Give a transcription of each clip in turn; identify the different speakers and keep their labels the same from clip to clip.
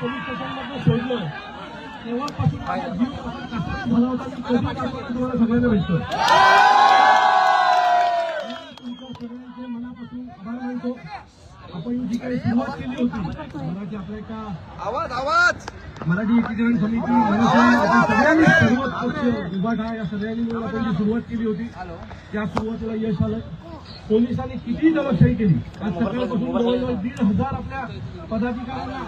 Speaker 1: Police स्टेशनमध्ये सोडलं तेव्हापासून जीव कसा झाला होता की तुम्हाला सगळ्यांना भेटतो. तुमच्या सगळ्यांचे मनापासून आभार मानतो. आपण जी काही सुरुवात केली होती मराठी आपल्या एका मराठी एकीकरण समिती सगळ्यांनी सर्व पक्ष विभाग या सगळ्यांनी मिळून आपण जी सुरुवात केली होती त्या सुरुवातीला यश आलं. पोलिसांनी किती दमशाही केली. आज सकाळपासून जवळजवळ 1,500 आपल्या पदाधिकाऱ्यांना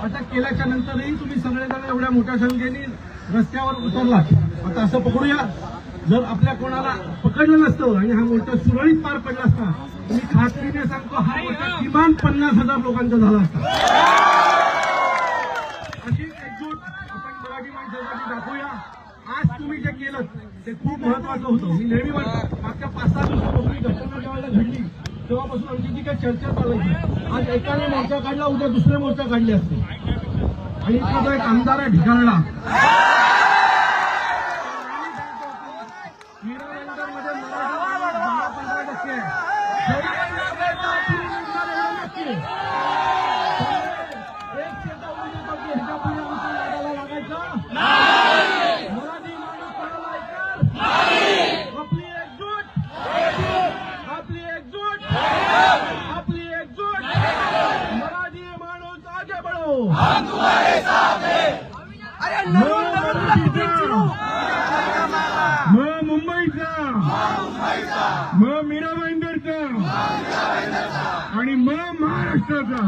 Speaker 1: अटक केल्याच्या नंतरही तुम्ही सगळेजण एवढ्या मोठ्या संख्येने रस्त्यावर उतरलात. आता असं पकडूया जर आपल्या कोणाला पकडलं नसतं आणि हा मोर्चा सुरळीत पार पडला असता मी खात्रीने सांगतो हा मोर्चा किमान 50,000 लोकांचा झाला असता. अशीच एकजूट आपण मराठी माणसासाठी दाखवूया. आज तुम्ही जे केलं ते खूप महत्वाचं होतं. मी नेहमी म्हणतो मागच्या 5-6 दिवसापासून ही घटना जेव्हा घडली तेव्हापासून आमची जी काही चर्चा चालायची आज एकाने मोर्चा काढला उद्या दुसरे मोर्चा काढले असते आणि इथला जो एक आमदार आहे ढिगाळला मध्ये मराठी 10-15% मुंबईचा मीरा भाईंदरचा आणि महाराष्ट्राचा